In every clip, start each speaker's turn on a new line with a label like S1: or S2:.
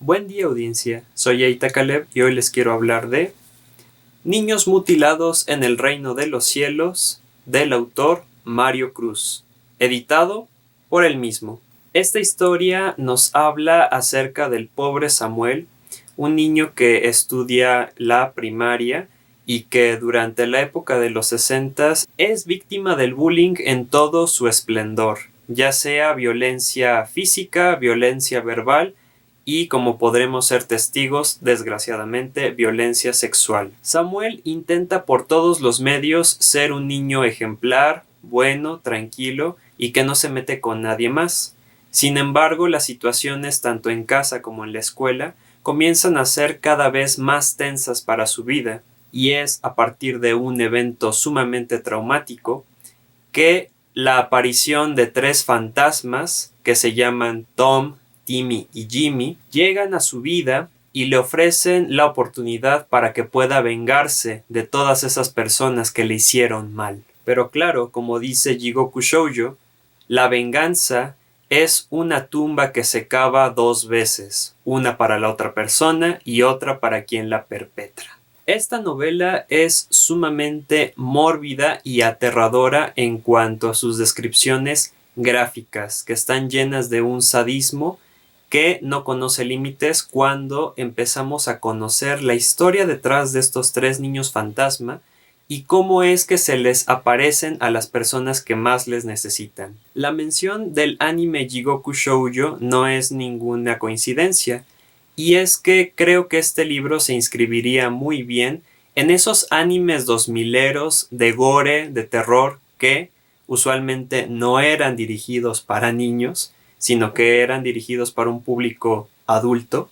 S1: Buen día, audiencia, soy Eita Caleb y hoy les quiero hablar de Niños mutilados en el reino de los cielos, del autor Mario Cruz, editado por él mismo. Esta historia nos habla acerca del pobre Samuel, un niño que estudia la primaria y que durante la época de los 60 es víctima del bullying en todo su esplendor, ya sea violencia física, violencia verbal y, como podremos ser testigos, desgraciadamente, violencia sexual. Samuel intenta por todos los medios ser un niño ejemplar, bueno, tranquilo y que no se mete con nadie más. Sin embargo, las situaciones tanto en casa como en la escuela comienzan a ser cada vez más tensas para su vida, y es a partir de un evento sumamente traumático que la aparición de tres fantasmas que se llaman Tom, Timmy y Jimmy llegan a su vida y le ofrecen la oportunidad para que pueda vengarse de todas esas personas que le hicieron mal. Pero claro, como dice Jigoku Shoujo, la venganza es una tumba que se cava dos veces, una para la otra persona y otra para quien la perpetra. Esta novela es sumamente mórbida y aterradora en cuanto a sus descripciones gráficas, que están llenas de un sadismo que no conoce límites cuando empezamos a conocer la historia detrás de estos tres niños fantasma y cómo es que se les aparecen a las personas que más les necesitan. La mención del anime Jigoku Shoujo no es ninguna coincidencia, y es que creo que este libro se inscribiría muy bien en esos animes 2000eros de gore, de terror, que usualmente no eran dirigidos para niños, sino que eran dirigidos para un público adulto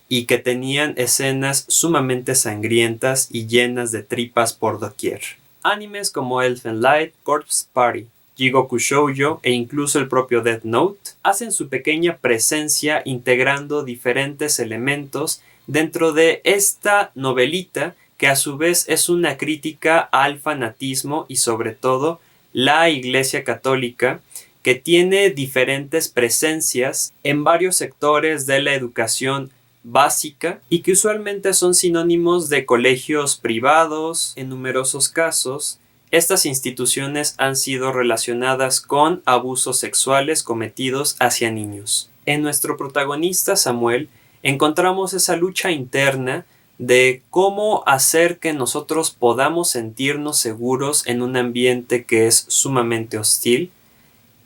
S1: y que tenían escenas sumamente sangrientas y llenas de tripas por doquier. Animes como Elfen Lied, Corpse Party, Jigoku Shoujo e incluso el propio Death Note hacen su pequeña presencia integrando diferentes elementos dentro de esta novelita que a su vez es una crítica al fanatismo y sobre todo la Iglesia Católica, que tiene diferentes presencias en varios sectores de la educación básica y que usualmente son sinónimos de colegios privados. En numerosos casos, estas instituciones han sido relacionadas con abusos sexuales cometidos hacia niños. En nuestro protagonista Samuel encontramos esa lucha interna de cómo hacer que nosotros podamos sentirnos seguros en un ambiente que es sumamente hostil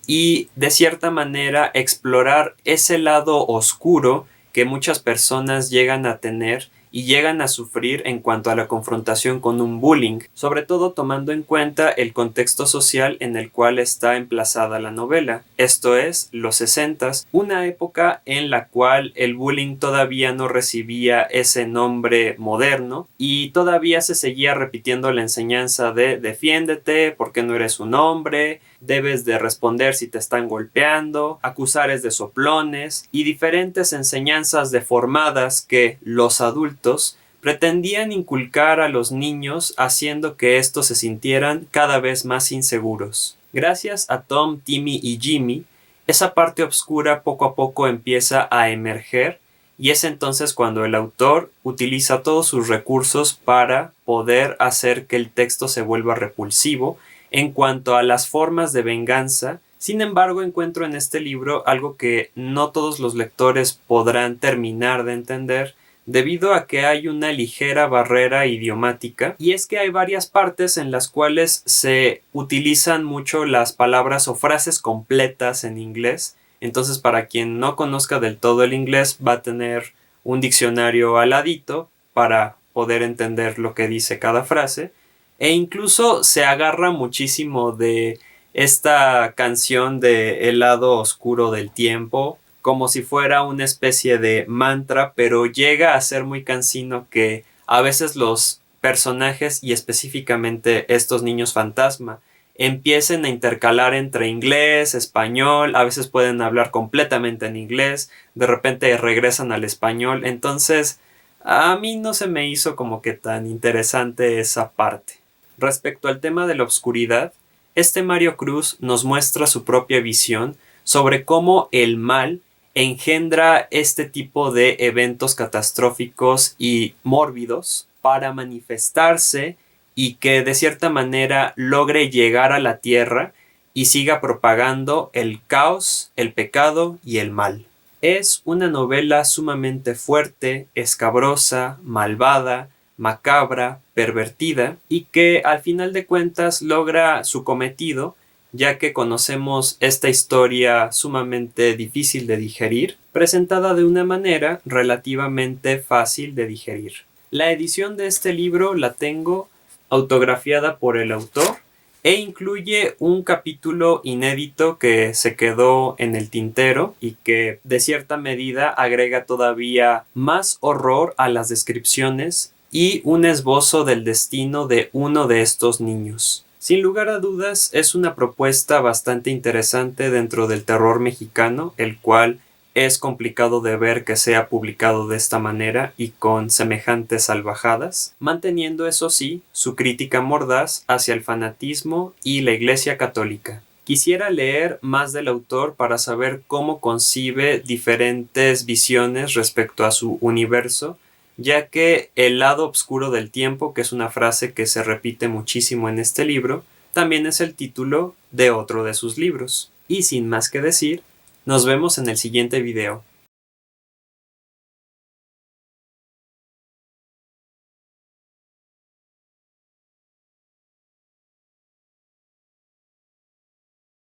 S1: y de cierta manera explorar ese lado oscuro que muchas personas llegan a tener y llegan a sufrir en cuanto a la confrontación con un bullying, sobre todo tomando en cuenta el contexto social en el cual está emplazada la novela, esto es, los 60s, una época en la cual el bullying todavía no recibía ese nombre moderno y todavía se seguía repitiendo la enseñanza de defiéndete porque no eres un hombre, debes de responder si te están golpeando, acusar es de soplones y diferentes enseñanzas deformadas que los adultos pretendían inculcar a los niños haciendo que estos se sintieran cada vez más inseguros. Gracias a Tom, Timmy y Jimmy, esa parte oscura poco a poco empieza a emerger y es entonces cuando el autor utiliza todos sus recursos para poder hacer que el texto se vuelva repulsivo en cuanto a las formas de venganza. Sin embargo, encuentro en este libro algo que no todos los lectores podrán terminar de entender debido a que hay una ligera barrera idiomática, y es que hay varias partes en las cuales se utilizan mucho las palabras o frases completas en inglés. Entonces, para quien no conozca del todo el inglés, va a tener un diccionario al ladito para poder entender lo que dice cada frase. E incluso se agarra muchísimo de esta canción de El lado oscuro del tiempo, como si fuera una especie de mantra, pero llega a ser muy cansino que a veces los personajes y específicamente estos niños fantasma empiecen a intercalar entre inglés, español, a veces pueden hablar completamente en inglés, de repente regresan al español, entonces a mí no se me hizo como que tan interesante esa parte. Respecto al tema de la oscuridad, este Mario Cruz nos muestra su propia visión sobre cómo el mal engendra este tipo de eventos catastróficos y mórbidos para manifestarse y que de cierta manera logre llegar a la Tierra y siga propagando el caos, el pecado y el mal. Es una novela sumamente fuerte, escabrosa, malvada, macabra, pervertida y que al final de cuentas logra su cometido, ya que conocemos esta historia sumamente difícil de digerir, presentada de una manera relativamente fácil de digerir. La edición de este libro la tengo autografiada por el autor e incluye un capítulo inédito que se quedó en el tintero y que de cierta medida agrega todavía más horror a las descripciones y un esbozo del destino de uno de estos niños. Sin lugar a dudas, es una propuesta bastante interesante dentro del terror mexicano, el cual es complicado de ver que sea publicado de esta manera y con semejantes salvajadas, manteniendo eso sí su crítica mordaz hacia el fanatismo y la Iglesia Católica. Quisiera leer más del autor para saber cómo concibe diferentes visiones respecto a su universo, ya que el lado oscuro del tiempo, que es una frase que se repite muchísimo en este libro, también es el título de otro de sus libros. Y sin más que decir, nos vemos en el siguiente video.